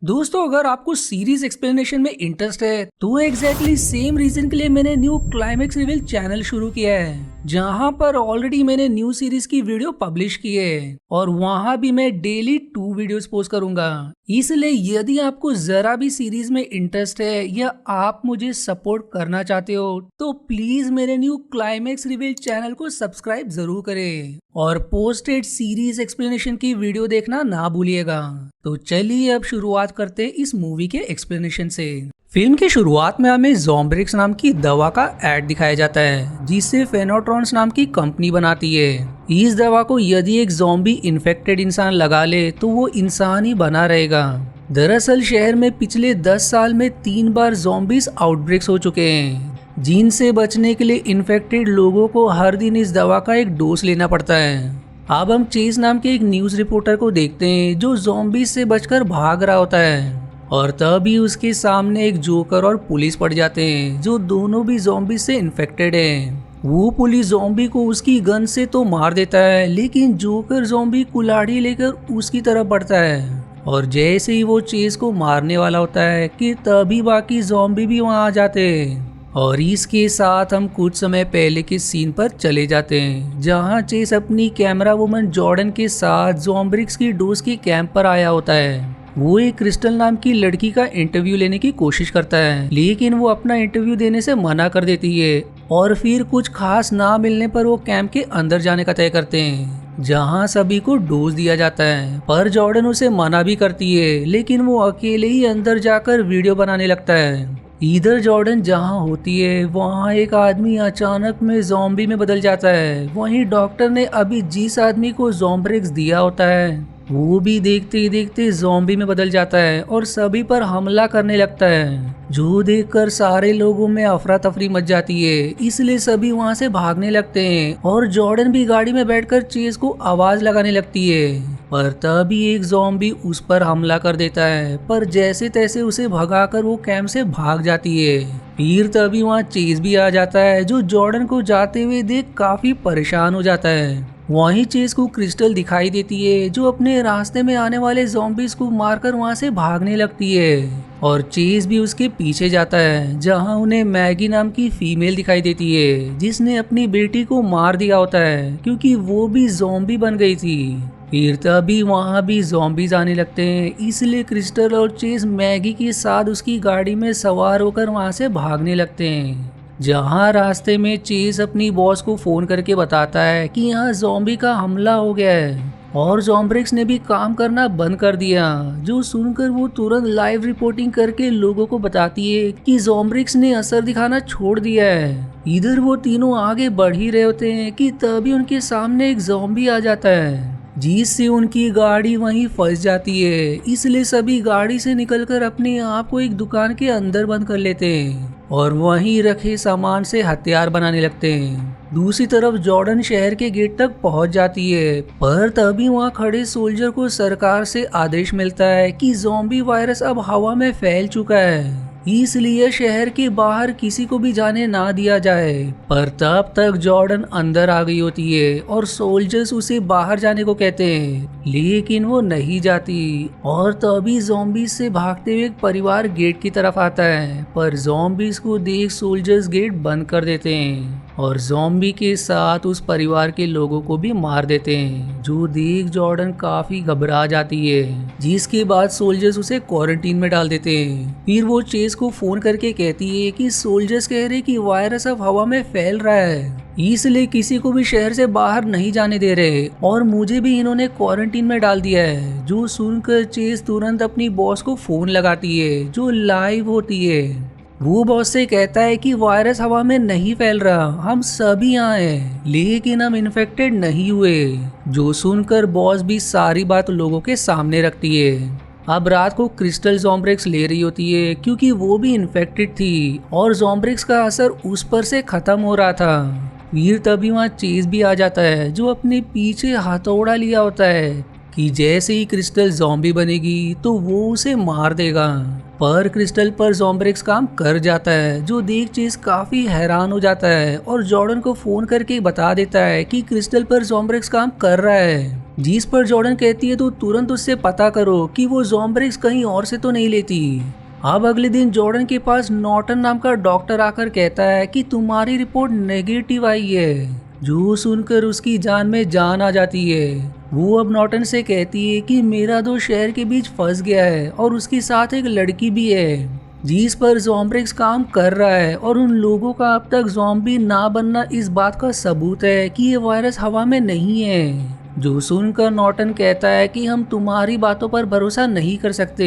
दोस्तों, अगर आपको सीरीज एक्सप्लेनेशन में इंटरेस्ट है तो एग्जैक्टली सेम रीजन के लिए मैंने न्यू क्लाइमेक्स रिवील चैनल शुरू किया है, जहां पर ऑलरेडी मैंने न्यू सीरीज की वीडियो पब्लिश की है और वहां भी मैं डेली 2 वीडियोस पोस्ट करूंगा। इसलिए यदि आपको जरा भी सीरीज में इंटरेस्ट है या आप मुझे सपोर्ट करना चाहते हो तो प्लीज मेरे न्यू क्लाइमेक्स रिवील चैनल को सब्सक्राइब जरूर करें और पोस्टेड सीरीज एक्सप्लेनेशन की वीडियो देखना ना भूलिएगा। तो चलिए अब शुरुआत करते हैं इस मूवी के एक्सप्लेनेशन से। फिल्म की शुरुआत में हमें ज़ॉम्ब्रिक्स नाम की दवा का ऐड दिखाया जाता है, जिससे फेनोट्रॉन्स नाम की कंपनी बनाती है। इस दवा को यदि एक ज़ॉम्बी इन्फेक्टेड इंसान लगा ले तो वो इंसान ही बना रहेगा। दरअसल शहर में पिछले 10 साल में 3 बार ज़ॉम्बीज आउटब्रेक्स हो चुके हैं, जिनसे बचने के लिए इन्फेक्टेड लोगों को हर दिन इस दवा का एक डोज लेना पड़ता है। अब हम चेज नाम के एक न्यूज रिपोर्टर को देखते हैं जो ज़ॉम्बीज से बचकर भाग रहा होता है और तभी उसके सामने एक जोकर और पुलिस पड़ जाते हैं, जो दोनों भी ज़ॉम्बीज से इन्फेक्टेड हैं। वो पुलिस ज़ॉम्बी को उसकी गन से तो मार देता है, लेकिन जोकर ज़ॉम्बी कुल्हाड़ी लेकर उसकी तरफ बढ़ता है और जैसे ही वो चेज को मारने वाला होता है कि तभी बाकी ज़ॉम्बी भी वहां आ जाते हैं। और इसके साथ हम कुछ समय पहले के सीन पर चले जाते हैं, जहां चेस अपनी कैमरा वुमन जॉर्डन के साथ ज़ॉम्ब्रिक्स की डोज के कैंप पर आया होता है। वो एक क्रिस्टल नाम की लड़की का इंटरव्यू लेने की कोशिश करता है, लेकिन वो अपना इंटरव्यू देने से मना कर देती है और फिर कुछ खास ना मिलने पर वो कैंप के अंदर जाने का तय करते हैं, जहां सभी को डोज दिया जाता है। पर जॉर्डन उसे मना भी करती है, लेकिन वो अकेले ही अंदर जाकर वीडियो बनाने लगता है। इधर जॉर्डन जहां होती है वहां एक आदमी अचानक में ज़ॉम्बी में बदल जाता है। वहीं डॉक्टर ने अभी जिस आदमी को ज़ॉम्ब्रिक्स दिया होता है वो भी देखते ही देखते ज़ॉम्बी में बदल जाता है और सभी पर हमला करने लगता है, जो देखकर सारे लोगों में अफरा तफरी मच जाती है। इसलिए सभी वहां से भागने लगते हैं और जॉर्डन भी गाड़ी में बैठकर चेज को आवाज लगाने लगती है। पर तभी एक ज़ॉम्बी उस पर हमला कर देता है, पर जैसे तैसे उसे भगाकर वो कैंप से भाग जाती है। फिर तभी वहाँ चेज भी आ जाता है, जो जॉर्डन को जाते हुए देख काफी परेशान हो जाता है। वहीं चेज को क्रिस्टल दिखाई देती है, जो अपने रास्ते में आने वाले ज़ॉम्बीज को मारकर वहां से भागने लगती है और चेज भी उसके पीछे जाता है, जहां उन्हें मैगी नाम की फीमेल दिखाई देती है, जिसने अपनी बेटी को मार दिया होता है क्योंकि वो भी ज़ॉम्बी बन गई थी। फिर तभी वहां भी ज़ॉम्बीज आने लगते हैं, इसलिए क्रिस्टल और चेज मैगी के साथ उसकी गाड़ी में सवार होकर वहां से भागने लगते हैं। जहां रास्ते में चेज अपनी बॉस को फोन करके बताता है कि यहाँ ज़ॉम्बी का हमला हो गया है और ज़ॉम्ब्रिक्स ने भी काम करना बंद कर दिया, जो सुनकर वो तुरंत लाइव रिपोर्टिंग करके लोगों को बताती है कि ज़ॉम्ब्रिक्स ने असर दिखाना छोड़ दिया है। इधर वो तीनों आगे बढ़ ही रहे होते हैं कि तभी उनके सामने एक ज़ॉम्बी आ जाता है, जिससे उनकी गाड़ी वहीं फंस जाती है। इसलिए सभी गाड़ी से निकलकर अपने आप को एक दुकान के अंदर बंद कर लेते हैं और वहीं रखे सामान से हथियार बनाने लगते हैं। दूसरी तरफ जॉर्डन शहर के गेट तक पहुंच जाती है, पर तभी वहां खड़े सोल्जर को सरकार से आदेश मिलता है कि ज़ॉम्बी वायरस अब हवा में फैल चुका है, इसलिए शहर के बाहर किसी को भी जाने ना दिया जाए। पर तब तक जॉर्डन अंदर आ गई होती है और सोल्जर्स उसे बाहर जाने को कहते हैं, लेकिन वो नहीं जाती और तभी ज़ॉम्बीज से भागते हुए एक परिवार गेट की तरफ आता है। पर ज़ॉम्बीज को देख सोल्जर्स गेट बंद कर देते हैं और ज़ॉम्बी के साथ उस परिवार के लोगों को भी मार देते हैं, जो देख जॉर्डन काफी घबरा जाती है। जिसके बाद सोल्जर्स उसे क्वारंटीन में डाल देते हैं। फिर वो चेज को फोन करके कहती है कि सोल्जर्स कह रहे कि वायरस अब हवा में फैल रहा है, इसलिए किसी को भी शहर से बाहर नहीं जाने दे रहे और मुझे भी इन्होंने क्वारंटीन में डाल दिया है। जो सुनकर चेज तुरंत अपनी बॉस को फोन लगाती है, जो लाइव होती है। वो बॉस से कहता है कि वायरस हवा में नहीं फैल रहा, हम सभी यहाँ हैं, लेकिन हम इन्फेक्टेड नहीं हुए। जो सुनकर बॉस भी सारी बात लोगों के सामने रखती है। अब रात को क्रिस्टल ज़ॉम्ब्रिक्स ले रही होती है क्योंकि वो भी इन्फेक्टेड थी और ज़ॉम्ब्रिक्स का असर उस पर से खत्म हो रहा था। फिर तभी वहाँ चेज भी आ जाता है, जो अपने पीछे हथौड़ा लिया होता है कि जैसे ही क्रिस्टल ज़ॉम्बी बनेगी तो वो उसे मार देगा। पर क्रिस्टल पर ज़ॉम्ब्रिक्स काम कर जाता है, जो देख चेज काफी हैरान हो जाता है और जॉर्डन को फोन करके बता देता है कि क्रिस्टल पर ज़ॉम्ब्रिक्स काम कर रहा है। जिस पर जॉर्डन कहती है तो तुरंत उससे पता करो कि वो ज़ॉम्ब्रिक्स कहीं और से तो नहीं लेती। अब अगले दिन जॉर्डन के पास नॉर्टन नाम का डॉक्टर आकर कहता है कि तुम्हारी रिपोर्ट नेगेटिव आई है। जो सुनकर उसकी जान में जान आ जाती है। वो अब नॉर्टन से कहती है कि मेरा दो शहर के बीच फंस गया है और उसके साथ एक लड़की भी है जिस पर ज़ॉम्ब्रिक्स काम कर रहा है, और उन लोगों का अब तक ज़ॉम्बी ना बनना इस बात का सबूत है कि ये वायरस हवा में नहीं है। जो सुनकर नॉर्टन कहता है कि हम तुम्हारी बातों पर भरोसा नहीं कर सकते।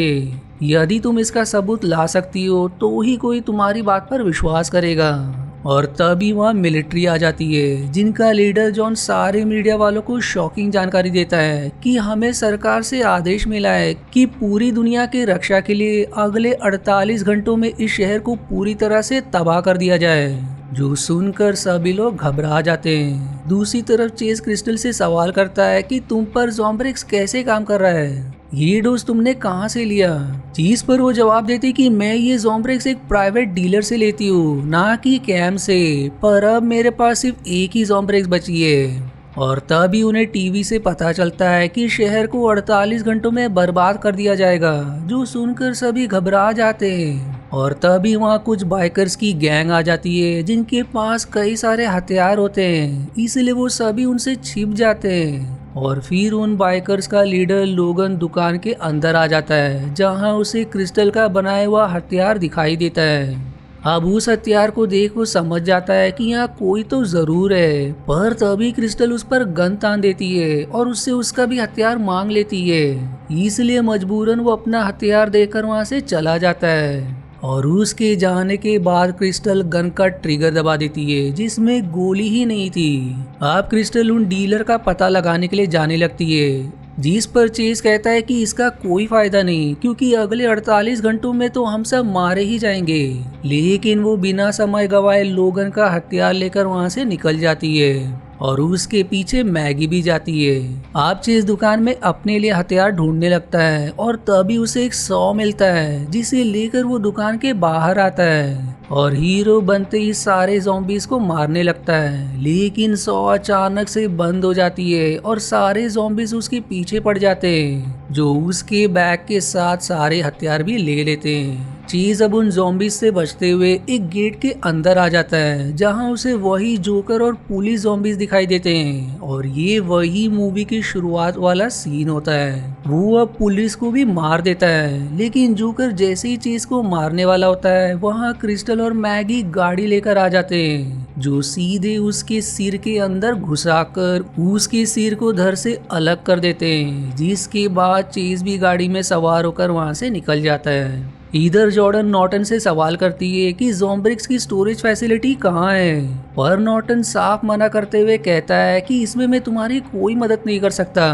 यदि तुम इसका सबूत ला सकती हो तो ही कोई तुम्हारी बात पर विश्वास करेगा। और तभी वहाँ मिलिट्री आ जाती है, जिनका लीडर जॉन सारे मीडिया वालों को शॉकिंग जानकारी देता है कि हमें सरकार से आदेश मिला है कि पूरी दुनिया की रक्षा के लिए अगले 48 घंटों में इस शहर को पूरी तरह से तबाह कर दिया जाए। जो सुनकर सभी लोग घबरा जाते हैं। दूसरी तरफ चेस क्रिस्टल से सवाल करता है कि तुम पर ज़ॉम्ब्रिक्स कैसे काम कर रहा है, ये डोज तुमने कहाँ से लिया। चीज पर वो जवाब देती कि मैं ये ज़ॉम्ब्रिक्स एक प्राइवेट डीलर से लेती हूँ, ना कि कैम्प से, पर अब मेरे पास सिर्फ एक ही ज़ॉम्ब्रिक्स बची है। और तभी उन्हें टीवी से पता चलता है कि शहर को 48 घंटों में बर्बाद कर दिया जाएगा। जो सुनकर सभी घबरा जाते हैं। और तभी वहाँ कुछ बाइकर्स की गैंग आ जाती है, जिनके पास कई सारे हथियार होते हैं, इसलिए वो सभी उनसे छिप जाते हैं। और फिर उन बाइकर्स का लीडर लोगन दुकान के अंदर आ जाता है, जहां उसे क्रिस्टल का बनाया हुआ हथियार दिखाई देता है। अब उस हथियार को देख वो समझ जाता है कि यहाँ कोई तो जरूर है, पर तभी क्रिस्टल उस पर गन तान देती है और उससे उसका भी हथियार मांग लेती है। इसलिए मजबूरन वो अपना हथियार देकर वहाँ से चला जाता है। और उसके जाने के बाद क्रिस्टल गन का ट्रिगर दबा देती है, जिसमें गोली ही नहीं थी। अब क्रिस्टल उन डीलर का पता लगाने के लिए जाने लगती है, जिस पर चेस कहता है कि इसका कोई फायदा नहीं, क्योंकि अगले 48 घंटों में तो हम सब मारे ही जाएंगे। लेकिन वो बिना समय गवाए लोगन का हथियार लेकर वहाँ से निकल जाती है। और उसके पीछे मैगी भी जाती है। आप चेस दुकान में अपने लिए हथियार ढूंढने लगता है और तभी उसे एक सॉ मिलता है, जिसे लेकर वो दुकान के बाहर आता है और हीरो बनते ही सारे ज़ॉम्बीज को मारने लगता है। लेकिन सॉ अचानक से बंद हो जाती है और सारे ज़ॉम्बीज उसके पीछे पड़ जाते हैं, जो उसके बैग के साथ सारे हथियार भी ले लेते हैं। चीज अब उन ज़ॉम्बीज से बचते हुए एक गेट के अंदर आ जाता है, जहां उसे वही जोकर और पुलिस ज़ॉम्बीज दिखाई देते हैं। और ये वही मूवी की शुरुआत वाला सीन होता है। वो अब पुलिस को भी मार देता है, लेकिन जोकर जैसे ही चीज को मारने वाला होता है, वहाँ क्रिस्टल और मैगी गाड़ी लेकर आ जाते हैं, जो सीधे उसके सिर के अंदर घुसाकर उसके सिर को धड़ से अलग कर देते हैं। जिसके बाद चीज भी गाड़ी में सवार होकर वहाँ से निकल जाता है। इधर जॉर्डन नॉर्टन से सवाल करती है कि ज़ॉम्ब्रिक्स की स्टोरेज फैसिलिटी कहाँ है, पर नॉर्टन साफ मना करते हुए कहता है कि इसमें मैं तुम्हारी कोई मदद नहीं कर सकता।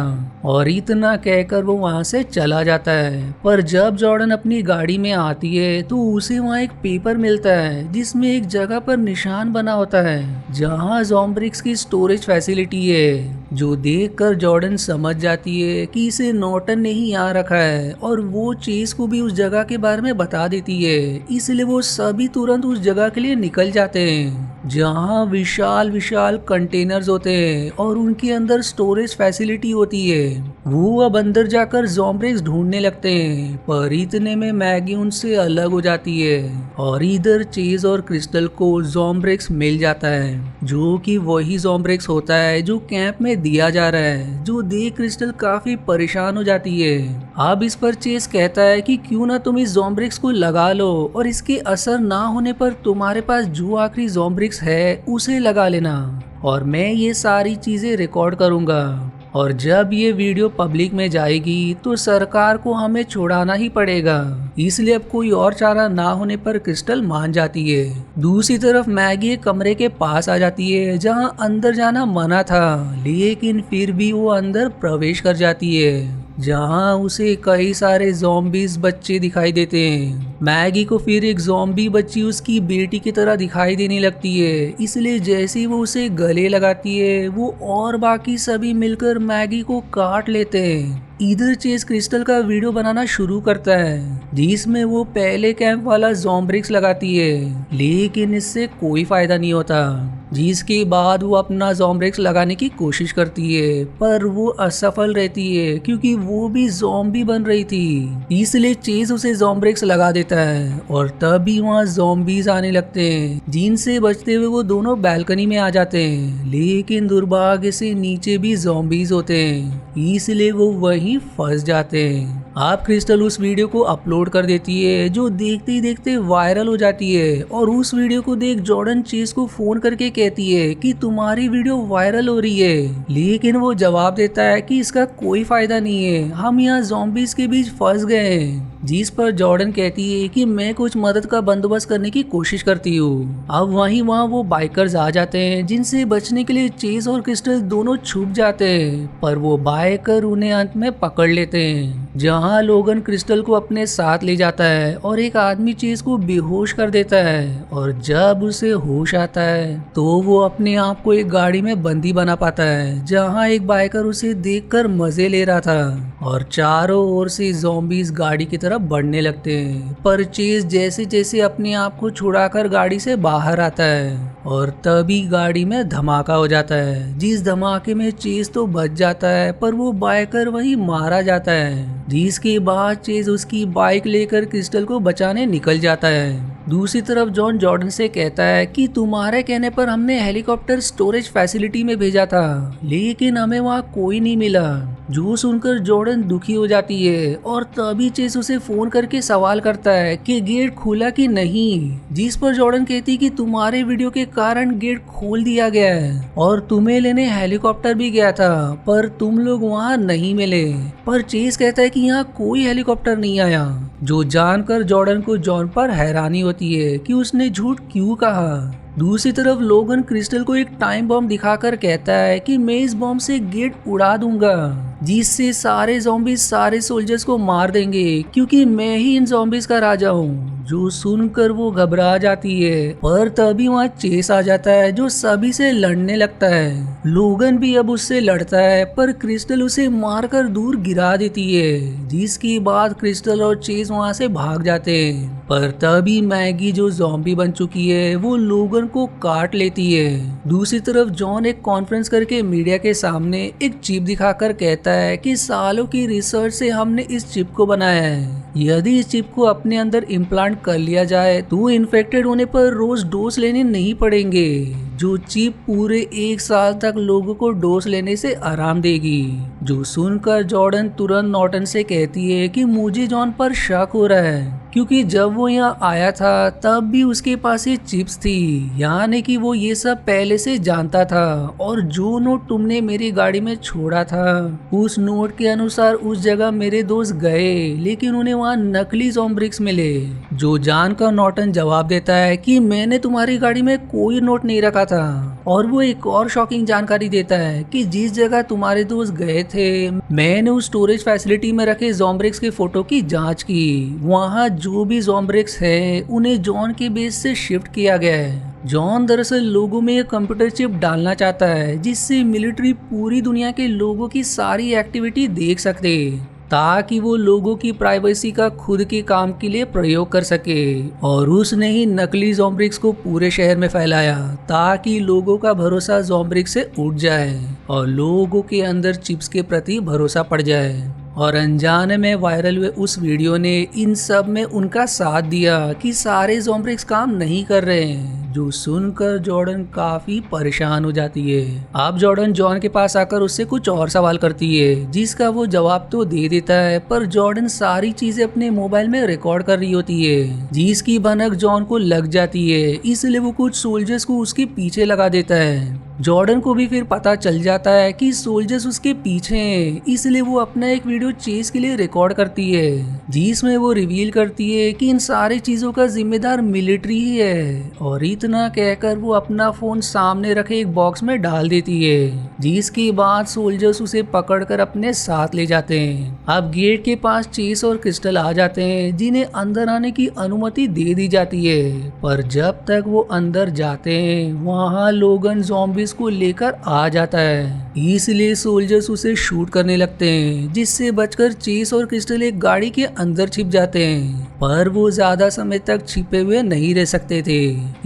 और इतना कहकर वो वहाँ से चला जाता है। पर जब जॉर्डन अपनी गाड़ी में आती है तो उसे वहाँ एक पेपर मिलता है, जिसमें एक जगह पर निशान बना होता है जहाँ ज़ॉम्ब्रिक्स की स्टोरेज फैसिलिटी है, जो देखकर जॉर्डन समझ जाती है कि इसे नॉर्टन ने ही यहाँ रखा है। और वो चेस को भी उस जगह के बारे में बता देती है, इसलिए वो सभी तुरंत उस जगह के लिए निकल जाते हैं, जहाँ विशाल विशाल कंटेनर्स होते हैं और उनके अंदर स्टोरेज फैसिलिटी होती है। वो अब अंदर जाकर ज़ॉम्ब्रिक्स ढूंढने लगते हैं, पर इतने में मैगी उनसे अलग हो जाती है और इधर चेज और क्रिस्टल को ज़ॉम्ब्रिक्स मिल जाता है, जो कि वही ज़ॉम्ब्रिक्स होता है जो कैंप में दिया जा रहा है। जो देख क्रिस्टल काफी परेशान हो जाती है। अब इस पर चेस कहता है कि क्यों ना तुम इस ज़ॉम्ब्रिक्स को लगा लो और इसके असर ना होने पर तुम्हारे पास जो आखिरी ज़ॉम्ब्रिक्स है उसे लगा लेना, और मैं ये सारी चीजें रिकॉर्ड करूंगा। और जब ये वीडियो पब्लिक में जाएगी तो सरकार को हमें छुड़ाना ही पड़ेगा, इसलिए अब कोई और चारा ना होने पर क्रिस्टल मान जाती है। दूसरी तरफ मैगी एक कमरे के पास आ जाती है जहां अंदर जाना मना था, लेकिन फिर भी वो अंदर प्रवेश कर जाती है, जहां उसे कई सारे ज़ॉम्बीज बच्चे दिखाई देते हैं। मैगी को फिर एक ज़ॉम्बी बच्ची उसकी बेटी की तरह दिखाई देने लगती है, इसलिए जैसे ही वो उसे गले लगाती है वो और बाकी सभी मिलकर मैगी को काट लेते हैं। इधर चेस क्रिस्टल का वीडियो बनाना शुरू करता है जिसमें वो पहले कैंप वाला ज़ॉम्ब्रिक्स लगाती है, लेकिन इससे कोई फायदा नहीं होता। जिसके बाद वो अपना ज़ॉम्ब्रिक्स लगाने की कोशिश करती है पर वो असफल रहती है क्योंकि वो भी ज़ॉम्बी बन रही थी। इसलिए चेस उसे ज़ॉम्ब्रिक्स लगा देता है और तभी वहाँ ज़ॉम्बीज आने लगते हैं, जिनसे बचते हुए वो दोनों बालकनी में आ जाते हैं। लेकिन दुर्भाग्य से नीचे भी ज़ॉम्बीज होते हैं, इसलिए वो वहीं फंस जाते हैं। आप क्रिस्टल उस वीडियो को अपलोड कर देती है जो देखते ही देखते वायरल हो जाती है और उस वीडियो को देख जॉर्डन चेस को फोन करके कहती है कि तुम्हारी वीडियो वायरल हो रही है, लेकिन वो जवाब देता है कि इसका कोई फायदा नहीं है, हम यहाँ ज़ॉम्बीज के बीच फंस गए हैं। जिस पर जॉर्डन कहती है कि मैं कुछ मदद का बंदोबस्त करने की कोशिश करती हूँ। अब वहाँ वो बाइकर्स आ जाते हैं जिनसे बचने के लिए चेस और क्रिस्टल दोनों छुप जाते हैं, पर वो बाइकर उन्हें अंत में पकड़ लेते हैं। जहाँ लोगन क्रिस्टल को अपने साथ ले जाता है और एक आदमी चेस को बेहोश कर देता है, और जब उसे होश आता है तो वो अपने आप को एक गाड़ी में बंदी बना पाता है जहाँ एक बाइकर उसे देखकर मजे ले रहा था। और चारों ओर से ज़ॉम्बीज गाड़ी की तरफ बढ़ने लगते हैं, पर चेस जैसे जैसे अपने आप को छुड़ाकर गाड़ी से बाहर आता है और तभी गाड़ी में धमाका हो जाता है। जिस धमाके में चेस तो बच जाता है पर वो बाइकर वहीं मारा जाता है, जिसके बाद चेस उसकी बाइक लेकर क्रिस्टल को बचाने निकल जाता है। दूसरी तरफ जॉन जॉर्डन से कहता है कि तुम्हारे कहने पर हमने हेलीकॉप्टर स्टोरेज फैसिलिटी में भेजा था, लेकिन हमें वहाँ कोई नहीं मिला। जो सुनकर जॉर्डन दुखी हो जाती है और तभी चेस उसे फोन करके सवाल करता है कि गेट खुला कि नहीं, जिस पर जॉर्डन कहती कि तुम्हारे वीडियो के कारण गेट खोल दिया गया है और तुम्हें लेने हेलीकॉप्टर भी गया था पर तुम लोग वहाँ नहीं मिले। पर चेस कहता है कि यहाँ कोई हेलीकॉप्टर नहीं आया, जो जानकर जॉर्डन को जॉन पर हैरानी होती है कि उसने झूठ क्यों कहा। दूसरी तरफ लोगन क्रिस्टल को एक टाइम बम दिखाकर कहता है कि मैं इस बम से गेट उड़ा दूंगा, जिससे सारे ज़ॉम्बीज सारे सोल्जर्स को मार देंगे क्योंकि मैं ही इन ज़ॉम्बीज का राजा हूँ। जो सुनकर वो घबरा जाती है, पर तभी वहाँ चेस आ जाता है जो सभी से लड़ने लगता है। लोगन भी अब उससे लड़ता है पर क्रिस्टल उसे मारकर दूर गिरा देती है, जिसके बाद क्रिस्टल और चेस वहाँ से भाग जाते हैं। पर तभी मैगी जो ज़ॉम्बी बन चुकी है वो लोगन को काट लेती है। दूसरी तरफ जॉन एक कॉन्फ्रेंस करके मीडिया के सामने एक चिप दिखाकर कहता है कि सालों की रिसर्च से हमने इस चिप को बनाया है। यदि इस चिप को अपने अंदर इम्प्लांट कर लिया जाए तो इन्फेक्टेड होने पर रोज डोज लेने नहीं पड़ेंगे, जो चिप पूरे 1 साल तक लोगों को डोज लेने से आराम देगी। जो सुनकर जॉर्डन तुरंत नॉर्टन से कहती है कि मुझे जॉन पर शक हो रहा है, क्योंकि जब वो यहाँ आया था तब भी उसके पास ये चिप्स थी, यानी कि वो ये सब पहले से जानता था। और जो नोट तुमने मेरी गाड़ी में छोड़ा था उस नोट के अनुसार उस जगह मेरे दोस्त गए, लेकिन उन्हें वहाँ नकली ज़ॉम्ब्रिक्स मिले। जो जानकर नॉर्टन जवाब देता है कि मैंने तुम्हारी गाड़ी में कोई नोट नहीं रखा था। और वो एक और शॉकिंग जानकारी देता है कि जिस जगह तुम्हारे दोस्त गए थे मैंने उस स्टोरेज फैसिलिटी में रखे ज़ॉम्ब्रिक्स के फोटो की जांच की, वहाँ जो भी ज़ॉम्ब्रिक्स है उन्हें जॉन के बेस से शिफ्ट किया गया है। जॉन दरअसल लोगों में एक कंप्यूटर चिप डालना चाहता है जिससे मिलिट्री पूरी दुनिया के लोगों की सारी एक्टिविटी देख सकते, ताकि वो लोगों की प्राइवेसी का खुद के काम के लिए प्रयोग कर सके। और उसने ही नकली ज़ॉम्ब्रिक्स को पूरे शहर में फैलाया ताकि लोगों का भरोसा ज़ॉम्ब्रिक्स से उठ जाए और लोगों के अंदर चिप्स के प्रति भरोसा पड़ जाए। और अनजाने में वायरल हुए उस वीडियो ने इन सब में उनका साथ दिया कि सारे ज़ॉम्ब्रिक्स काम नहीं कर रहे हैं। जो सुनकर जॉर्डन काफी परेशान हो जाती है। अब जॉर्डन जॉन के पास आकर उससे कुछ और सवाल करती है, जिसका वो जवाब तो दे देता है, पर जॉर्डन सारी चीजें अपने मोबाइल में रिकॉर्ड कर रही होती है, जिसकी भनक जॉन को लग जाती है। इसलिए वो कुछ सोल्जर्स को उसके पीछे लगा देता है। जॉर्डन को भी फिर पता चल जाता है कि सोल्जर्स उसके पीछे हैं, इसलिए वो अपना एक वीडियो चेस के लिए रिकॉर्ड करती है, जिसमें वो रिवील करती है कि इन सारी चीजों का जिम्मेदार मिलिट्री ही है। और इतना कहकर वो अपना फोन सामने रखे एक बॉक्स में डाल देती है, जिसके बाद सोल्जर्स उसे पकड़कर अपने साथ ले जाते हैं। अब गेट के पास चेस और क्रिस्टल आ जाते हैं, जिन्हें अंदर आने की अनुमति दे दी जाती है। पर जब तक वो अंदर जाते हैं वहाँ लोगन ज़ॉम्बीज चेज को लेकर आ जाता है, इसलिए सोल्जर्स उसे शूट करने लगते हैं, जिससे बचकर चेज और क्रिस्टल एक गाड़ी के अंदर छिप जाते हैं। पर वो ज्यादा समय तक छिपे हुए नहीं रह सकते थे,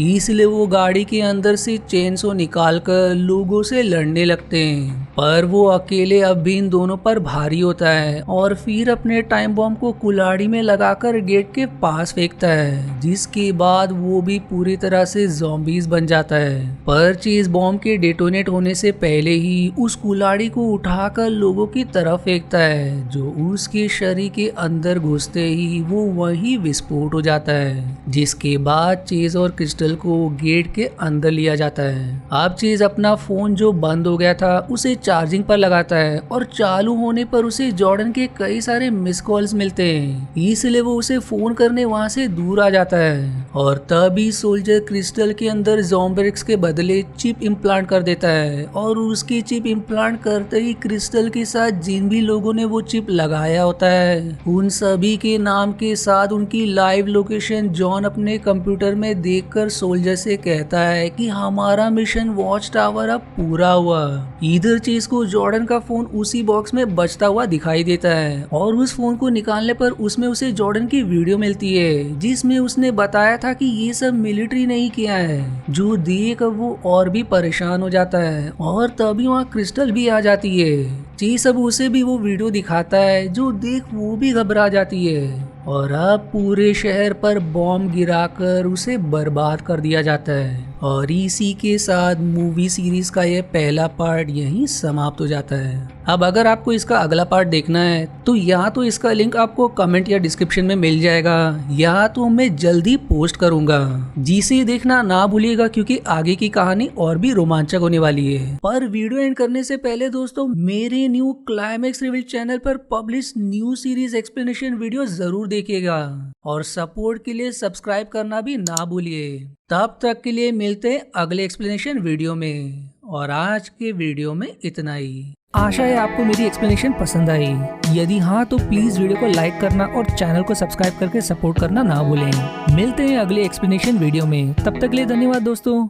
इसलिए वो गाड़ी के अंदर से चेनसो निकालकर लोगों से लड़ने लगते हैं। पर वो अकेले अब भी इन दोनों पर भारी होता है और फिर अपने टाइम बॉम्ब को कुल्हाड़ी में लगाकर गेट के पास फेंकता है, जिसके बाद वो भी पूरी तरह से ज़ॉम्बीज बन जाता है। पर चेज बॉम्ब के डेटोनेट होने से पहले ही उस कुल्हाड़ी को उठाकर लोगों की तरफ फेंकता है, जो उसके शरीर के अंदर घुसते ही वो वही विस्फोट हो जाता है, जिसके बाद चेज और क्रिस्टल को गेट के अंदर लिया जाता है। अब चेज अपना फोन जो बंद हो गया था उसे चार्जिंग पर लगाता है और चालू होने पर उसे जॉर्डन के कई सारे मिस कॉल्स मिलते हैं, इसलिए वो उसे फोन करने वहां से दूर आ जाता है। और तभी सोल्जर क्रिस्टल के अंदर ज़ॉम्बेरिक्स के बदले चिप इम्प्लांट कर देता है और उसकी चिप इम्प्लांट करते ही क्रिस्टल के साथ जिन भी लोगों ने वो चिप लगाया होता है उन सभी के नाम के साथ उनकी लाइव लोकेशन जॉन अपने कंप्यूटर में देखकर सोल्जर से कहता है कि हमारा मिशन वॉच टावर अब पूरा हुआ। इधर चीज को जॉर्डन का फोन उसी बॉक्स में बजता हुआ दिखाई देता है और उस फोन को निकालने पर उसमें उसे जॉर्डन की वीडियो मिलती है, जिसमें उसने बताया था कि ये सब मिलिट्री नहीं किया है, जो देख वो और भी परेशान हो जाता है। और तभी वहाँ क्रिस्टल भी आ जाती है। जी सब उसे भी वो वीडियो दिखाता है, जो देख वो भी घबरा जाती है और अब पूरे शहर पर बॉम्ब गिराकर उसे बर्बाद कर दिया जाता है। और इसी के साथ मूवी सीरीज का यह पहला पार्ट यहीं समाप्त हो जाता है। अब अगर आपको इसका अगला पार्ट देखना है तो या तो इसका लिंक आपको कमेंट या डिस्क्रिप्शन में मिल जाएगा या तो मैं जल्दी पोस्ट करूंगा, जिसे देखना ना भूलिएगा क्योंकि आगे की कहानी और भी रोमांचक होने वाली है। पर वीडियो एंड करने से पहले दोस्तों मेरे न्यू क्लाइमेक्स रिवील चैनल पर publish new series explanation video जरूर देखिएगा और सपोर्ट के लिए सब्सक्राइब करना भी ना भूलिए। तब तक के लिए मिलते हैं अगले एक्सप्लेनेशन वीडियो में और आज के वीडियो में इतना ही। आशा है आपको मेरी एक्सप्लेनेशन पसंद आई। यदि हाँ तो प्लीज वीडियो को लाइक करना और चैनल को सब्सक्राइब करके सपोर्ट करना ना भूलें। मिलते हैं अगले एक्सप्लेनेशन वीडियो में, तब तक के लिए धन्यवाद दोस्तों।